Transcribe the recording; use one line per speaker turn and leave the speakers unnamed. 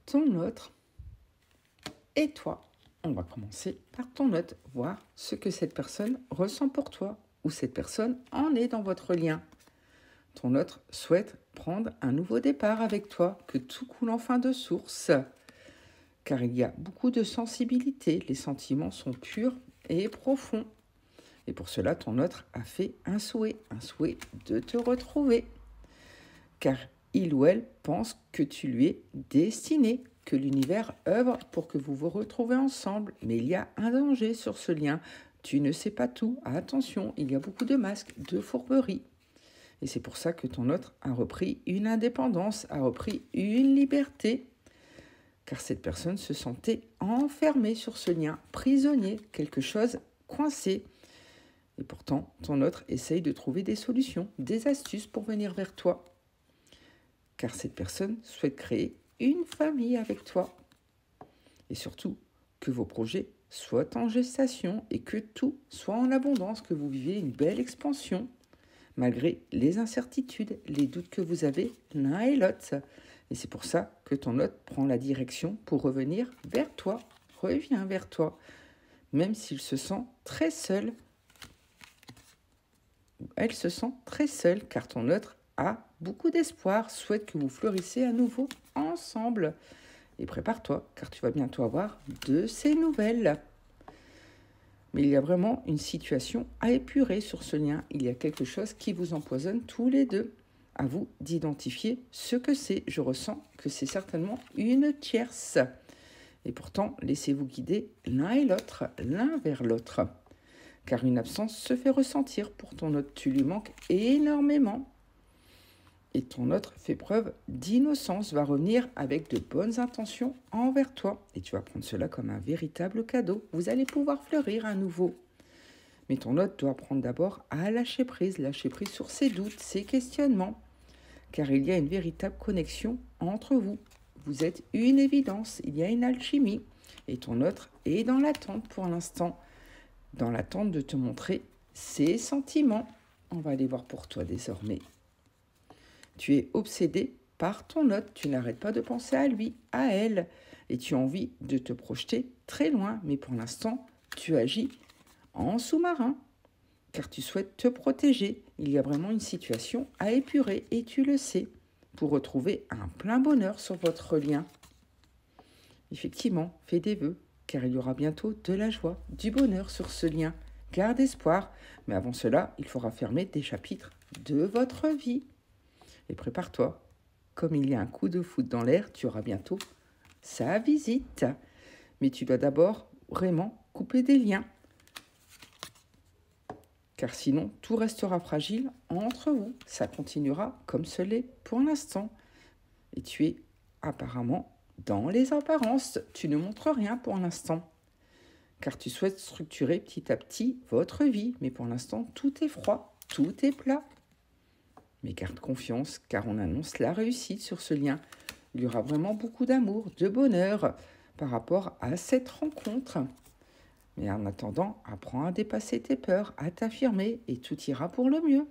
ton autre et toi. On va commencer par ton autre, voir ce que cette personne ressent pour toi, où cette personne en est dans votre lien. Ton autre souhaite prendre un nouveau départ avec toi, que tout coule enfin de source. Car il y a beaucoup de sensibilité, les sentiments sont purs et profonds. Et pour cela, ton autre a fait un souhait de te retrouver. Car il ou elle pense que tu lui es destiné, que l'univers œuvre pour que vous vous retrouvez ensemble. Mais il y a un danger sur ce lien. Tu ne sais pas tout. Attention, il y a beaucoup de masques, de fourberies. Et c'est pour ça que ton autre a repris une indépendance, a repris une liberté. Car cette personne se sentait enfermée sur ce lien, prisonnier, quelque chose coincé. Et pourtant, ton autre essaye de trouver des solutions, des astuces pour venir vers toi. Car cette personne souhaite créer une famille avec toi. Et surtout, que vos projets soient en gestation et que tout soit en abondance, que vous viviez une belle expansion, malgré les incertitudes, les doutes que vous avez l'un et l'autre. Et c'est pour ça que ton autre prend la direction pour revenir vers toi, revient vers toi, même s'il se sent très seul. Elle se sent très seule, car ton autre a beaucoup d'espoir, souhaite que vous fleurissez à nouveau ensemble. Et prépare-toi, car tu vas bientôt avoir de ces nouvelles. Mais il y a vraiment une situation à épurer sur ce lien. Il y a quelque chose qui vous empoisonne tous les deux. À vous d'identifier ce que c'est. Je ressens que c'est certainement une tierce. Et pourtant, laissez-vous guider l'un et l'autre, l'un vers l'autre. Car une absence se fait ressentir pour ton autre. Tu lui manques énormément. Et ton autre fait preuve d'innocence, va revenir avec de bonnes intentions envers toi. Et tu vas prendre cela comme un véritable cadeau. Vous allez pouvoir fleurir à nouveau. Mais ton autre doit apprendre d'abord à lâcher prise sur ses doutes, ses questionnements. Car il y a une véritable connexion entre vous. Vous êtes une évidence, il y a une alchimie. Et ton autre est dans l'attente pour l'instant. Dans l'attente de te montrer ses sentiments. On va aller voir pour toi désormais. Tu es obsédé par ton autre, tu n'arrêtes pas de penser à lui, à elle, et tu as envie de te projeter très loin, mais pour l'instant, tu agis en sous-marin, car tu souhaites te protéger. Il y a vraiment une situation à épurer, et tu le sais, pour retrouver un plein bonheur sur votre lien. Effectivement, fais des vœux, car il y aura bientôt de la joie, du bonheur sur ce lien. Garde espoir, mais avant cela, il faudra fermer des chapitres de votre vie. Et prépare-toi, comme il y a un coup de foudre dans l'air, tu auras bientôt sa visite. Mais tu dois d'abord vraiment couper des liens. Car sinon, tout restera fragile entre vous. Ça continuera comme ce l'est pour l'instant. Et tu es apparemment dans les apparences. Tu ne montres rien pour l'instant. Car tu souhaites structurer petit à petit votre vie. Mais pour l'instant, tout est froid, tout est plat. Mais garde confiance, car on annonce la réussite sur ce lien. Il y aura vraiment beaucoup d'amour, de bonheur par rapport à cette rencontre. Mais en attendant, apprends à dépasser tes peurs, à t'affirmer et tout ira pour le mieux.